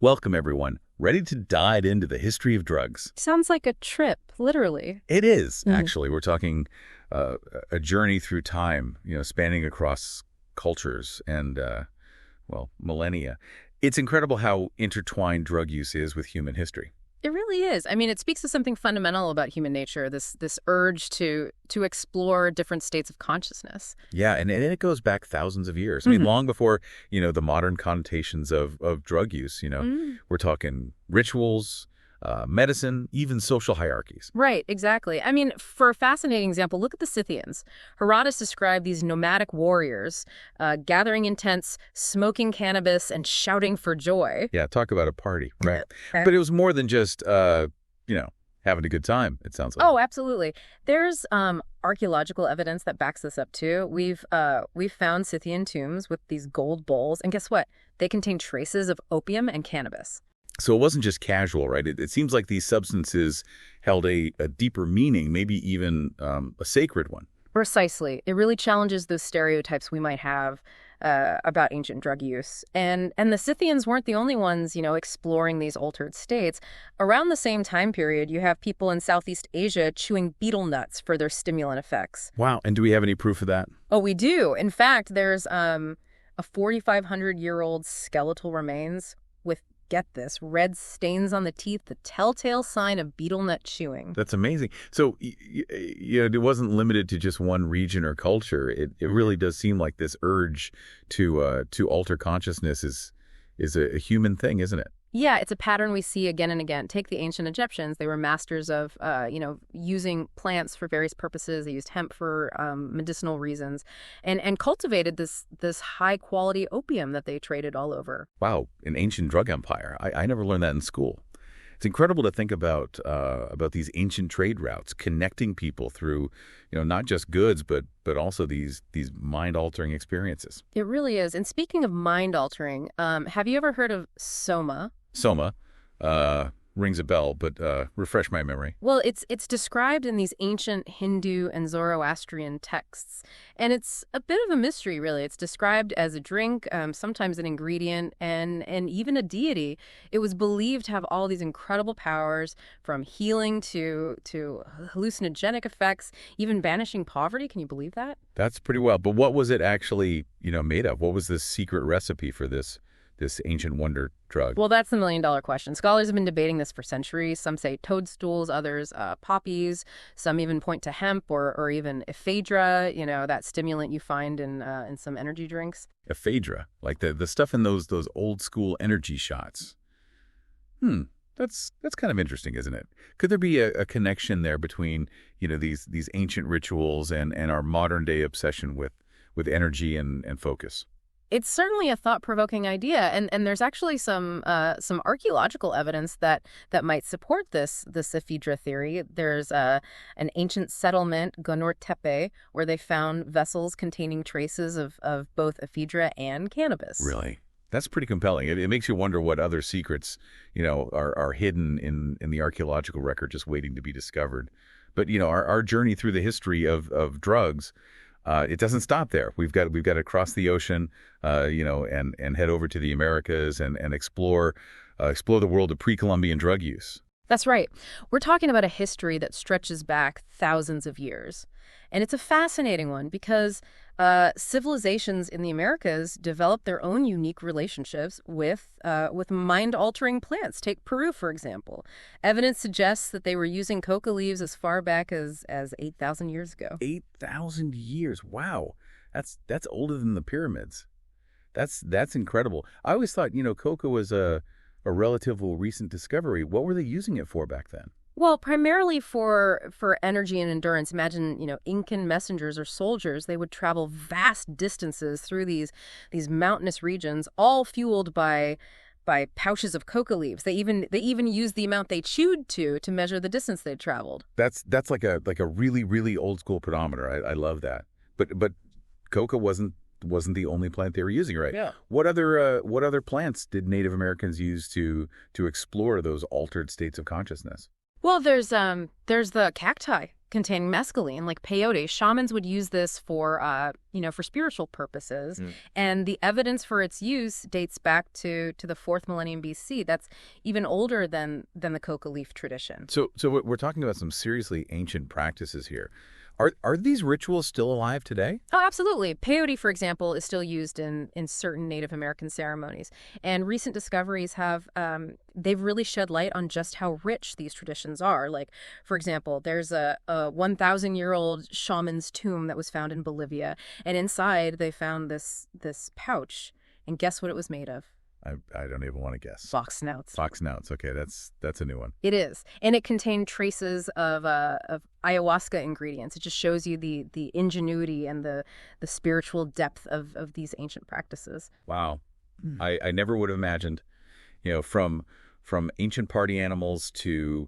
Welcome, everyone. Ready to dive into the history of drugs? Sounds like a trip, literally. It is, Mhm. actually. We're talking a journey through time, spanning across cultures and, millennia. It's incredible how intertwined drug use is with human history. It really is. I mean, it speaks to something fundamental about human nature, this urge to explore different states of consciousness. Yeah, and it goes back thousands of years. I mean, Mhm. long before, the modern connotations of drug use, Mm. we're talking rituals, medicine, even social hierarchies. Right, exactly. I mean, for a fascinating example, look at the Scythians. Herodotus described these nomadic warriors gathering in tents, smoking cannabis, and shouting for joy. Yeah, talk about a party, right? Okay. But it was more than just, having a good time, it sounds like. Oh, absolutely. There's archaeological evidence that backs this up too. We've found Scythian tombs with these gold bowls, and guess what? They contain traces of opium and cannabis. So it wasn't just casual, right? It seems like these substances held a deeper meaning, maybe even a sacred one. Precisely. It really challenges those stereotypes we might have about ancient drug use. And the Scythians weren't the only ones, exploring these altered states. Around the same time period, you have people in Southeast Asia chewing betel nuts for their stimulant effects. Wow. And do we have any proof of that? Oh, we do. In fact, there's a 4,500-year-old skeletal remains with, get this, red stains on the teeth, the telltale sign of betel nut chewing. That's amazing. So, it wasn't limited to just one region or culture. It really does seem like this urge to alter consciousness is a human thing, isn't it? Yeah, it's a pattern we see again and again. Take the ancient Egyptians. They were masters of, using plants for various purposes. They used hemp for medicinal reasons and cultivated this high-quality opium that they traded all over. Wow, an ancient drug empire. I never learned that in school. It's incredible to think about these ancient trade routes connecting people through, not just goods, but also these mind-altering experiences. It really is. And speaking of mind-altering, have you ever heard of soma? Soma rings a bell, but refresh my memory. Well, it's described in these ancient Hindu and Zoroastrian texts, and it's a bit of a mystery, really. It's described as a drink, sometimes an ingredient, and even a deity. It was believed to have all these incredible powers, from healing to hallucinogenic effects, even banishing poverty. Can you believe that? That's pretty well. But what was it actually, made of? What was the secret recipe for this ancient wonder drug? Well, that's the million-dollar question. Scholars have been debating this for centuries. Some say toadstools, others poppies. Some even point to hemp or even ephedra, that stimulant you find in some energy drinks. Ephedra, like the stuff in those old school energy shots. That's kind of interesting, isn't it? Could there be a connection there between, these ancient rituals and our modern day obsession with energy and focus? It's certainly a thought-provoking idea, and there's actually some archaeological evidence that might support this ephedra theory. There's an ancient settlement, Gonur Tepe, where they found vessels containing traces of both ephedra and cannabis. Really? That's pretty compelling. It makes you wonder what other secrets, are hidden in the archaeological record just waiting to be discovered. But, our journey through the history of drugs, it doesn't stop there. We've got to cross the ocean, and head over to the Americas and explore the world of pre-Columbian drug use. That's right. We're talking about a history that stretches back thousands of years. And it's a fascinating one because civilizations in the Americas developed their own unique relationships with mind-altering plants. Take Peru, for example. Evidence suggests that they were using coca leaves as far back as 8,000 years ago. 8,000 years. Wow. That's older than the pyramids. That's incredible. I always thought, coca was a relatively recent discovery. What were they using it for back then? Well, primarily for energy and endurance. Imagine, Incan messengers or soldiers, they would travel vast distances through these mountainous regions, all fueled by pouches of coca leaves. They even used the amount they chewed to measure the distance they'd traveled. That's like a really, really old school pedometer. I love that. But coca wasn't the only plant they were using, right? Yeah. What other plants did Native Americans use to explore those altered states of consciousness? Well, there's the cacti. containing mescaline, like peyote. Shamans would use this for, for spiritual purposes. And the evidence for its use dates back to the 4th millennium BC. That's even older than the coca leaf tradition. So we're talking about some seriously ancient practices here. Are these rituals still alive today? Oh, absolutely. Peyote, for example, is still used in certain Native American ceremonies. And recent discoveries they've really shed light on just how rich these traditions are. Like, for example, there's a 1,000-year-old shaman's tomb that was found in Bolivia. And inside, they found this pouch. And guess what it was made of? I don't even want to guess. Fox snouts. Fox snouts. Okay, that's a new one. It is. And it contained traces of ayahuasca ingredients. It just shows you the ingenuity and the spiritual depth of these ancient practices. Wow. I never would have imagined, from ancient party animals to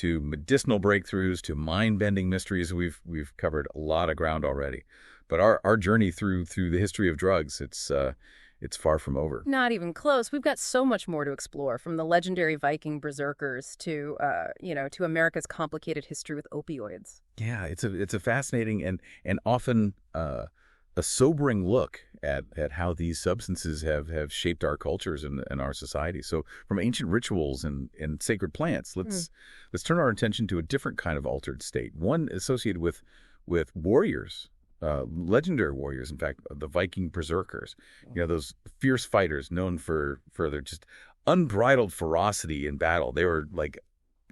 medicinal breakthroughs to mind-bending mysteries. We've covered a lot of ground already. But our journey through the history of drugs, it's far from over. Not even close. We've got so much more to explore, from the legendary Viking berserkers to America's complicated history with opioids. Yeah, it's a fascinating and often a sobering look at how these substances have shaped our cultures and our society. So from ancient rituals and sacred plants, let's turn our attention to a different kind of altered state, one associated with warriors. Legendary warriors, in fact, the Viking berserkers, those fierce fighters known for their just unbridled ferocity in battle. They were like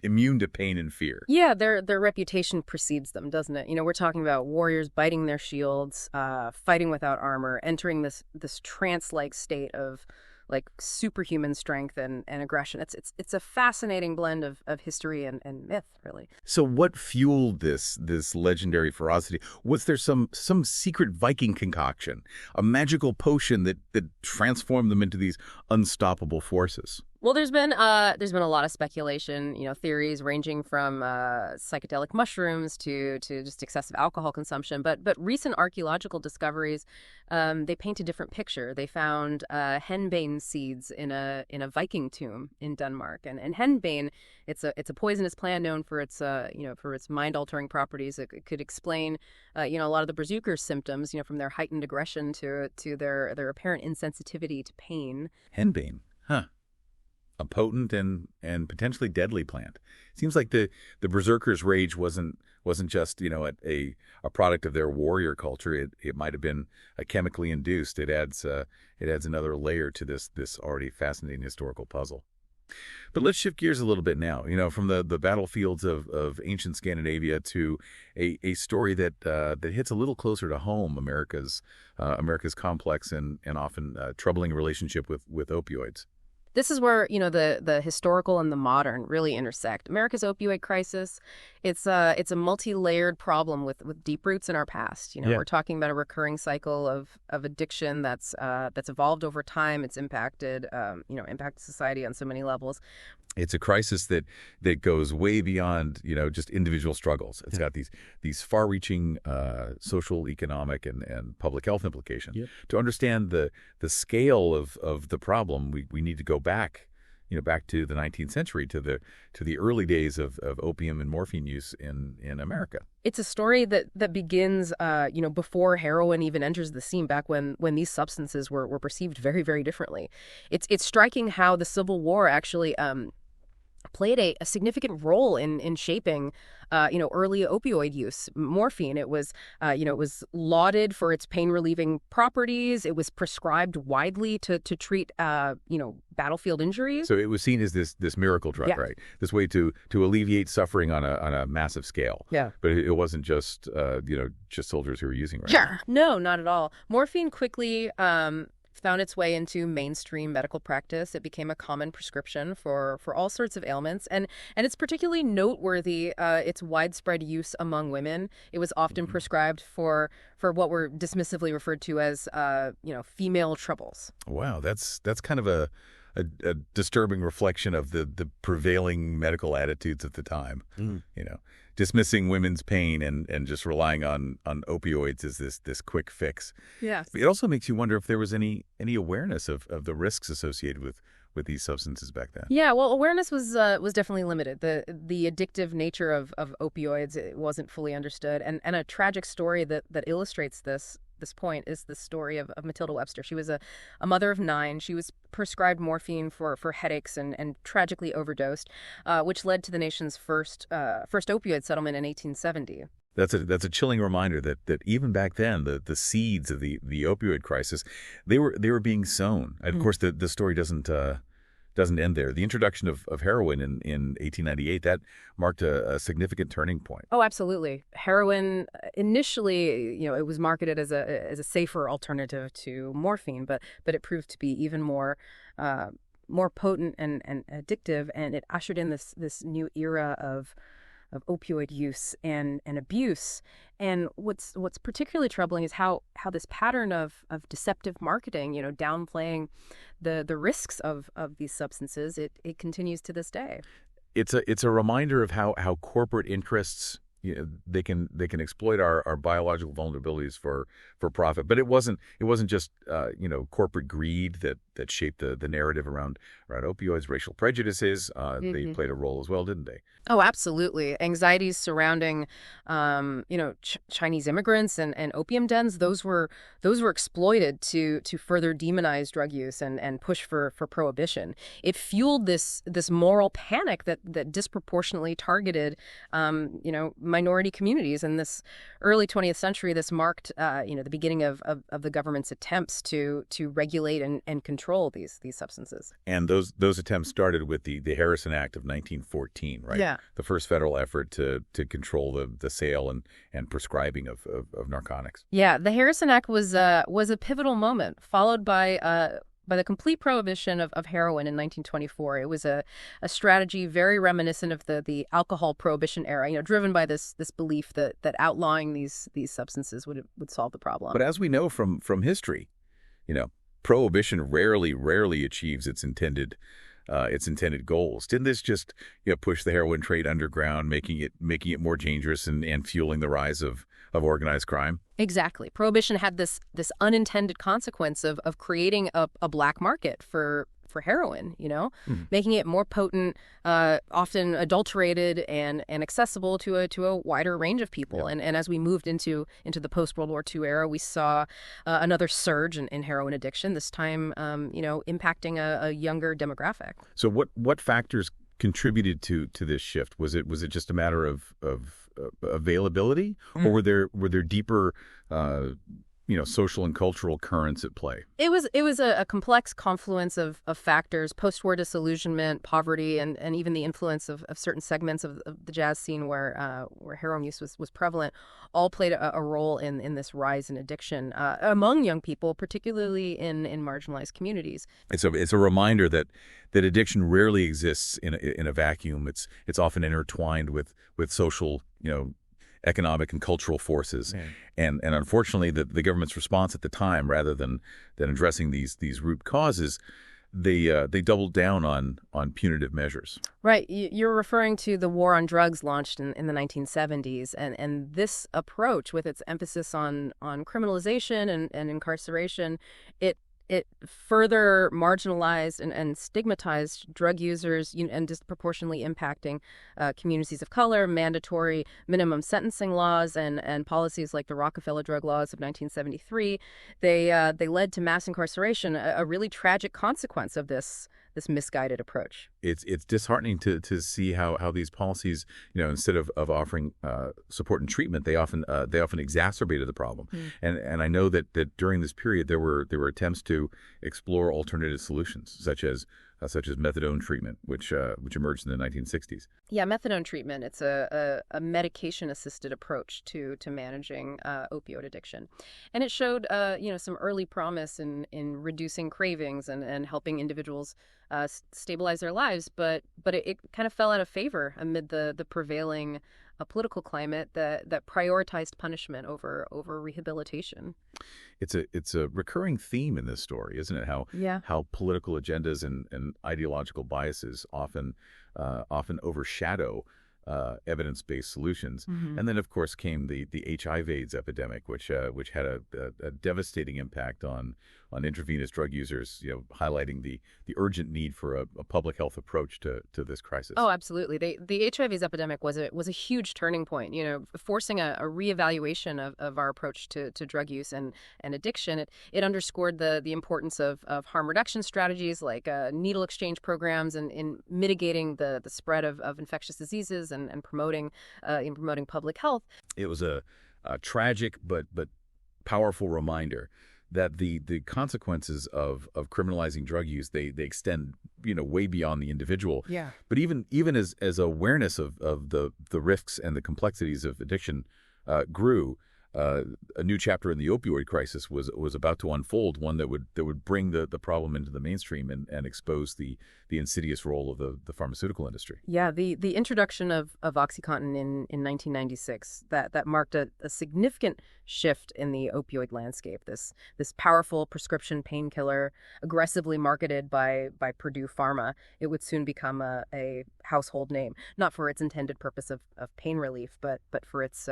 immune to pain and fear. Yeah, their reputation precedes them, doesn't it? We're talking about warriors biting their shields, fighting without armor, entering this trance-like state of like superhuman strength and aggression. It's a fascinating blend of history and myth, really. So what fueled this legendary ferocity? Was there some secret Viking concoction, a magical potion that transformed them into these unstoppable forces? Well, there's been a lot of speculation, theories ranging from psychedelic mushrooms to just excessive alcohol consumption. But recent archaeological discoveries, they paint a different picture. They found henbane seeds in a Viking tomb in Denmark, and henbane, it's a poisonous plant known for its mind-altering properties. It could explain a lot of the berserkers' symptoms, from their heightened aggression to their apparent insensitivity to pain. Henbane, huh? A potent and potentially deadly plant. Seems like the berserkers' rage wasn't just a product of their warrior culture. It might have been chemically induced. It adds another layer to this already fascinating historical puzzle. But let's shift gears a little bit now. From the battlefields of ancient Scandinavia to a story that hits a little closer to home. America's complex and often troubling relationship with opioids. This is where, the historical and the modern really intersect. America's opioid crisis, it's a multi-layered problem with deep roots in our past. We're talking about a recurring cycle of addiction that's evolved over time. It's impacted society on so many levels. It's a crisis that goes way beyond, just individual struggles. It's got these far-reaching social, economic, and public health implications. Yep. To understand the scale of the problem, we need to go back to the 19th century, to the early days of opium and morphine use in America. It's a story that begins, before heroin even enters the scene, back when these substances were perceived very, very differently. It's striking how the Civil War actually played a significant role in shaping, early opioid use. Morphine, it was lauded for its pain-relieving properties. It was prescribed widely to treat, battlefield injuries. So it was seen as this miracle drug, right? This way to alleviate suffering on a massive scale. Yeah. But it wasn't just, just soldiers who were using it, right? Sure. No, not at all. Morphine quickly found its way into mainstream medical practice. It became a common prescription for all sorts of ailments, and it's particularly noteworthy its widespread use among women. It was often prescribed for what were dismissively referred to as female troubles. Wow, that's kind of a disturbing reflection of the prevailing medical attitudes at the time. Dismissing women's pain and just relying on opioids as this quick fix. Yes. It also makes you wonder if there was any awareness of the risks associated with these substances back then. Yeah, well, awareness was definitely limited. The addictive nature of opioids, it wasn't fully understood, and a tragic story that illustrates this point is the story of Matilda Webster. She was a mother of 9. She was prescribed morphine for headaches and tragically overdosed, which led to the nation's first opioid settlement in 1870. That's a chilling reminder that even back then, the seeds of the opioid crisis, they were being sown. And of course, the story doesn't end there. The introduction of heroin in 1898, that marked a significant turning point. Oh, absolutely. Heroin, initially, it was marketed as a safer alternative to morphine, but it proved to be even more potent and addictive, and it ushered in this new era of opioid use and abuse. And what's particularly troubling is how this pattern of deceptive marketing, downplaying the risks of these substances, it continues to this day. It's a reminder of how corporate interests, they can exploit our biological vulnerabilities for profit. But it wasn't just corporate greed that shaped the narrative around opioids. Racial prejudices, they played a role as well, didn't they? Oh, absolutely. Anxieties surrounding, Chinese immigrants and opium dens. Those were exploited to further demonize drug use and push for prohibition. It fueled this moral panic that disproportionately targeted, minority communities. In this early 20th century, this marked, the beginning of the government's attempts to regulate and control these substances. And those attempts started with the Harrison Act of 1914, right? Yeah. The first federal effort to control the sale and prescribing of narcotics. Yeah, the Harrison Act was a pivotal moment, followed by the complete prohibition of heroin in 1924. It was a strategy very reminiscent of the alcohol prohibition era, driven by this belief that outlawing these substances would solve the problem. But as we know from history, prohibition rarely achieves its intended goals. Didn't this just push the heroin trade underground, making it more dangerous and fueling the rise of organized crime? Exactly. Prohibition had this unintended consequence of creating a black market for heroin, making it more potent, often adulterated and accessible to a wider range of people. Yeah. And as we moved into the post-World War II era, we saw another surge in heroin addiction, this time, impacting a younger demographic. So what factors contributed to this shift? Was it just a matter of availability, or were there deeper social and cultural currents at play? It was a complex confluence of factors: post-war disillusionment, poverty, and even the influence of certain segments of the jazz scene where heroin use was prevalent, all played a role in this rise in addiction among young people, particularly in marginalized communities. It's a reminder that addiction rarely exists in a vacuum. It's often intertwined with social, economic and cultural forces. Yeah. And unfortunately, the government's response at the time, rather than addressing these root causes, they doubled down on punitive measures. Right. You're referring to the war on drugs launched in the 1970s. And this approach, with its emphasis on criminalization and incarceration, it further marginalized and stigmatized drug users and disproportionately impacting communities of color. Mandatory minimum sentencing laws and policies like the Rockefeller drug laws of 1973, they led to mass incarceration, a really tragic consequence of this misguided approach. It's disheartening to see how these policies, instead of offering support and treatment, they often exacerbated the problem. And I know that during this period there were attempts to explore alternative solutions, such as methadone treatment, which emerged in the 1960s. Yeah, methadone treatment. It's a medication-assisted approach to managing opioid addiction, and it showed some early promise in reducing cravings and helping individuals stabilize their lives. But it kind of fell out of favor amid the prevailing political climate that prioritized punishment over rehabilitation. It's a recurring theme in this story, isn't it? How political agendas and ideological biases often overshadow evidence-based solutions. Mm-hmm. And then, of course, came the HIV/AIDS epidemic, which had a devastating impact on intravenous drug users, highlighting the urgent need for a public health approach to this crisis. Oh, absolutely. The HIV's epidemic was a huge turning point, forcing a reevaluation of our approach to drug use and addiction. It underscored the importance of harm reduction strategies like needle exchange programs and in mitigating the spread of infectious diseases and promoting public health. It was a tragic but powerful reminder that the consequences of criminalizing drug use, they extend way beyond the individual. Yeah. But even as awareness of the risks and the complexities of addiction grew, a new chapter in the opioid crisis was about to unfold, one that would bring the problem into the mainstream and expose the insidious role of the pharmaceutical industry. Yeah, the introduction of OxyContin in 1996, that marked a significant shift in the opioid landscape. This powerful prescription painkiller, aggressively marketed by Purdue Pharma, it would soon become a household name, not for its intended purpose of pain relief, but for its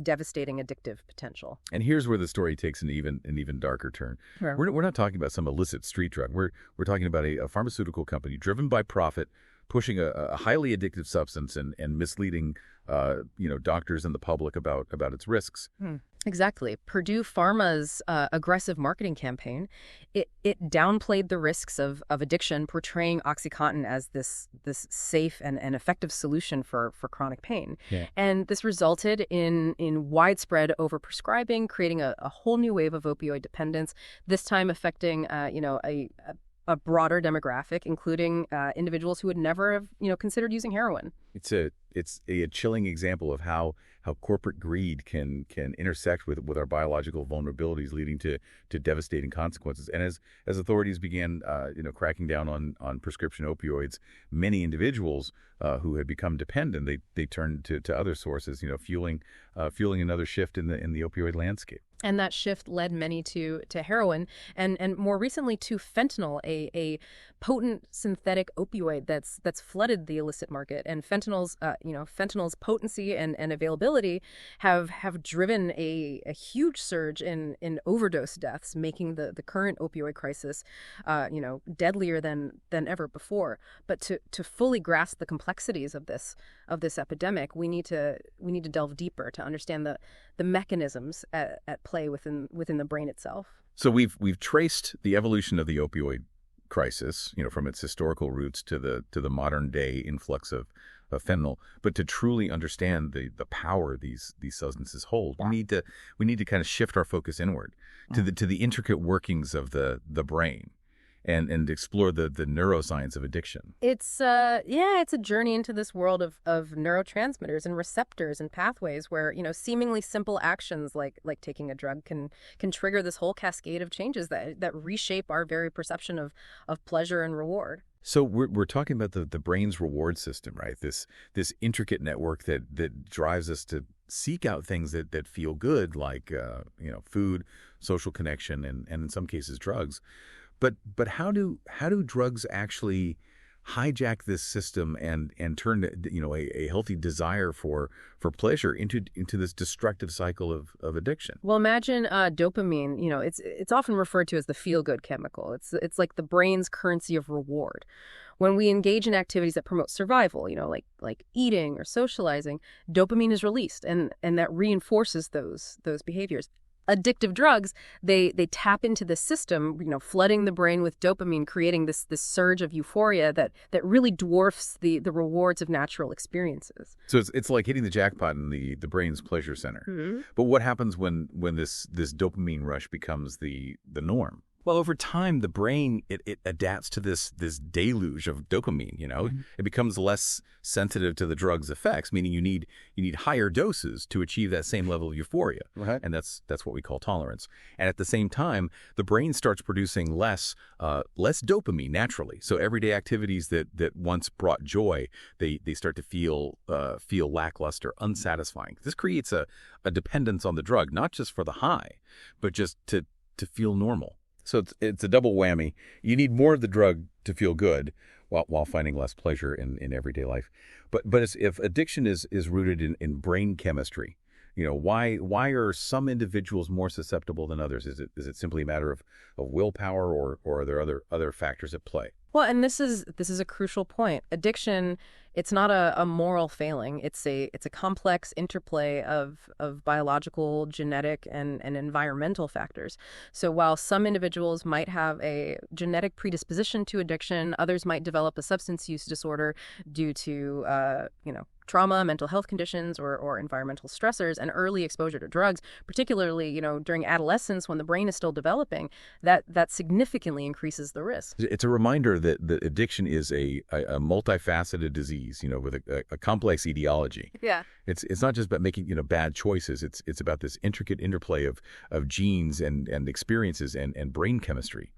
devastating addictive potential. And here's where the story takes an even darker turn. Sure. We're not talking about some illicit street drug. We're talking about a pharmaceutical company driven by profit, pushing a highly addictive substance and misleading doctors and the public about its risks. Exactly. Purdue Pharma's aggressive marketing campaign, it downplayed the risks of addiction, portraying OxyContin as this safe and effective solution for chronic pain. Yeah. And this resulted in widespread overprescribing, creating a whole new wave of opioid dependence, this time affecting a broader demographic, including individuals who would never have considered using heroin. It's a chilling example of how corporate greed can intersect with our biological vulnerabilities, leading to devastating consequences. And as authorities began cracking down on prescription opioids, many individuals who had become dependent, they turned to other sources, fueling another shift in the opioid landscape. And that shift led many to heroin and more recently to fentanyl, a potent synthetic opioid that's flooded the illicit market. And fentanyl's potency and availability have driven a huge surge in overdose deaths, making the current opioid crisis deadlier than ever before. But to fully grasp the complexities of this epidemic, we need to delve deeper to understand the mechanisms at play within the brain itself. So we've traced the evolution of the opioid crisis, from its historical roots to the modern day influx of fentanyl. But to truly understand the power these substances hold, we need to kind of shift our focus inward to the intricate workings of the brain. And explore the neuroscience of addiction. It's a journey into this world of neurotransmitters and receptors and pathways where seemingly simple actions like taking a drug can trigger this whole cascade of changes that reshape our very perception of pleasure and reward. So we're talking about the brain's reward system, right? This intricate network that drives us to seek out things that feel good, like food, social connection, and in some cases drugs. But how do drugs actually hijack this system and turn a healthy desire for pleasure into this destructive cycle of addiction? Well, imagine dopamine. It's often referred to as the feel-good chemical. It's like the brain's currency of reward. When we engage in activities that promote survival, like eating or socializing, dopamine is released, and that reinforces those behaviors. Addictive drugs, they tap into the system, flooding the brain with dopamine, creating this surge of euphoria that really dwarfs the rewards of natural experiences. So it's like hitting the jackpot in the brain's pleasure center. Mm-hmm. But what happens when this dopamine rush becomes the norm? Well, over time, the brain, it adapts to this deluge of dopamine, Mm-hmm. It becomes less sensitive to the drug's effects, meaning you need higher doses to achieve that same level of euphoria. Right. And that's what we call tolerance. And at the same time, the brain starts producing less dopamine naturally. So everyday activities that once brought joy, they start to feel lackluster, unsatisfying. This creates a dependence on the drug, not just for the high, but just to feel normal. So it's a double whammy. You need more of the drug to feel good while finding less pleasure in everyday life. But if addiction is rooted in brain chemistry, Why are some individuals more susceptible than others? Is it simply a matter of willpower, or are there other factors at play? Well, and this is a crucial point. Addiction, it's not a moral failing. It's a complex interplay of biological, genetic, and environmental factors. So while some individuals might have a genetic predisposition to addiction, others might develop a substance use disorder due to trauma, mental health conditions, or environmental stressors, and early exposure to drugs, particularly, during adolescence when the brain is still developing, that significantly increases the risk. It's a reminder that addiction is a multifaceted disease, with a complex etiology. Yeah. It's not just about making, bad choices. It's about this intricate interplay of genes and experiences and brain chemistry.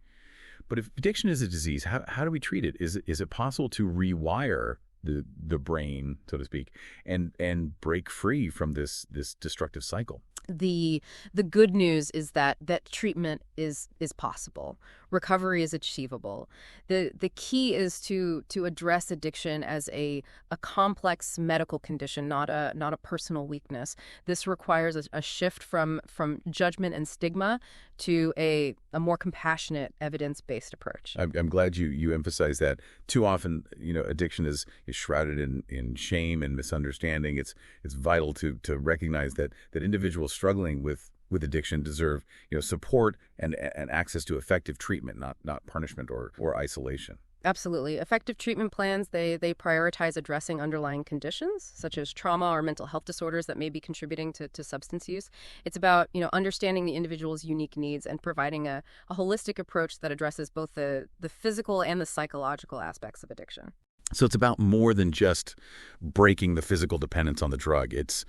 But if addiction is a disease, how do we treat it? Is it possible to rewire the brain, so to speak, and break free from this destructive cycle? The good news is that treatment is possible. Recovery is achievable. The key is to address addiction as a complex medical condition, not a personal weakness. This requires a shift from judgment and stigma to a more compassionate, evidence-based approach. I'm glad you emphasize that. Too often, addiction is shrouded in shame and misunderstanding. It's vital to recognize that individuals struggling with addiction deserve support and access to effective treatment, not punishment or isolation. Absolutely. Effective treatment plans, they prioritize addressing underlying conditions, such as trauma or mental health disorders that may be contributing to substance use. It's about, understanding the individual's unique needs and providing a holistic approach that addresses both the physical and the psychological aspects of addiction. So it's about more than just breaking the physical dependence on the drug. It's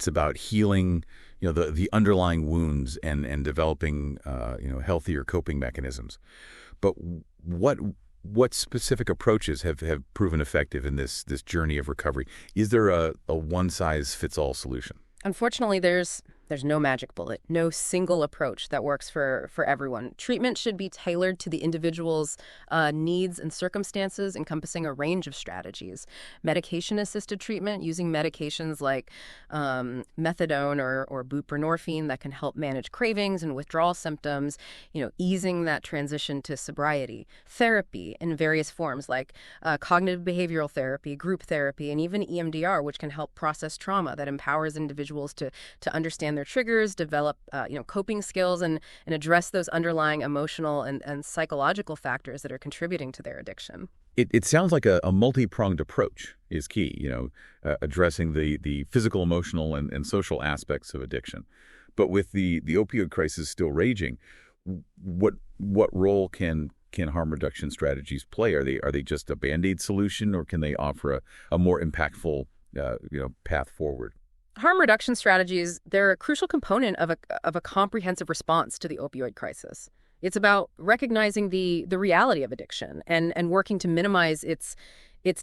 about healing, the underlying wounds and developing, healthier coping mechanisms. But what specific approaches have proven effective in this journey of recovery? Is there a one-size-fits-all solution? Unfortunately, there's no magic bullet, no single approach that works for everyone. Treatment should be tailored to the individual's needs and circumstances, encompassing a range of strategies. Medication-assisted treatment, using medications like methadone or buprenorphine that can help manage cravings and withdrawal symptoms, easing that transition to sobriety. Therapy in various forms like cognitive behavioral therapy, group therapy, and even EMDR, which can help process trauma, that empowers individuals to understand their triggers, develop coping skills, and address those underlying emotional and psychological factors that are contributing to their addiction. It sounds like a multi-pronged approach is key, addressing the physical, emotional, and social aspects of addiction. But with the opioid crisis still raging, what role can harm reduction strategies play? Are they just a Band-Aid solution, or can they offer a more impactful path forward? Harm reduction strategies, they're a crucial component of a comprehensive response to the opioid crisis. It's about recognizing the reality of addiction and working to minimize its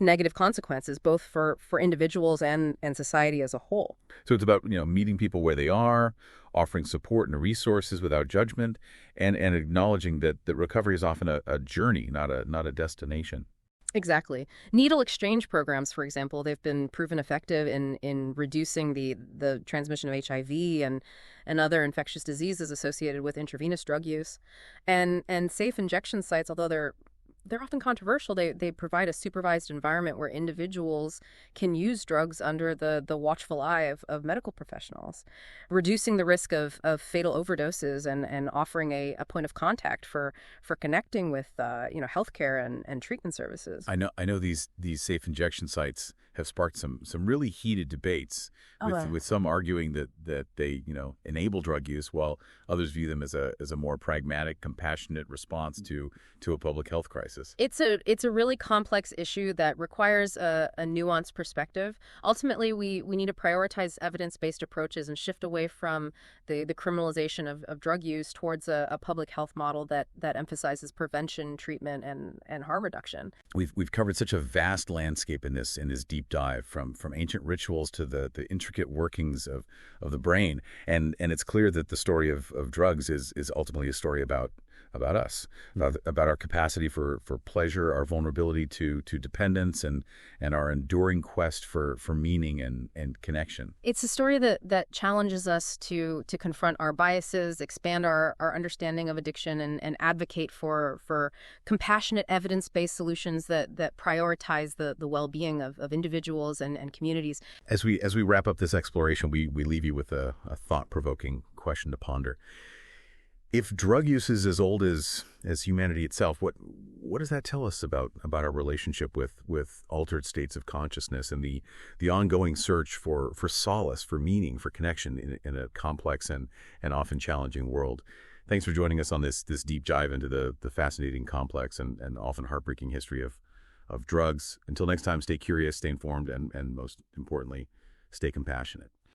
negative consequences, both for individuals and society as a whole. So it's about meeting people where they are, offering support and resources without judgment, and acknowledging that recovery is often a journey, not a destination. Exactly. Needle exchange programs, for example, they've been proven effective in reducing the transmission of HIV and other infectious diseases associated with intravenous drug use. And safe injection sites, although they're often controversial, they provide a supervised environment where individuals can use drugs under the watchful eye of medical professionals, reducing the risk of fatal overdoses and offering a point of contact for connecting with healthcare and treatment services. I know these safe injection sites have sparked some really heated debates, with some arguing that they enable drug use, while others view them as a more pragmatic, compassionate response to a public health crisis. It's a really complex issue that requires a nuanced perspective. Ultimately, we need to prioritize evidence-based approaches and shift away from the criminalization of drug use towards a public health model that emphasizes prevention, treatment, and harm reduction. We've covered such a vast landscape in this deep dive, from ancient rituals to the intricate workings of the brain, and it's clear that the story of drugs is ultimately a story about about us, about our capacity for pleasure, our vulnerability to dependence, and our enduring quest for meaning and connection. It's a story that challenges us to confront our biases, expand our understanding of addiction, and advocate for compassionate, evidence-based solutions that prioritize the well-being of individuals and communities. As we wrap up this exploration, we leave you with a thought-provoking question to ponder. If drug use is as old as humanity itself, what does that tell us about our relationship with altered states of consciousness and the ongoing search for solace, for meaning, for connection in a complex and often challenging world? Thanks for joining us on this deep dive into the fascinating, complex, and often heartbreaking history of drugs. Until next time, stay curious, stay informed, and most importantly, stay compassionate.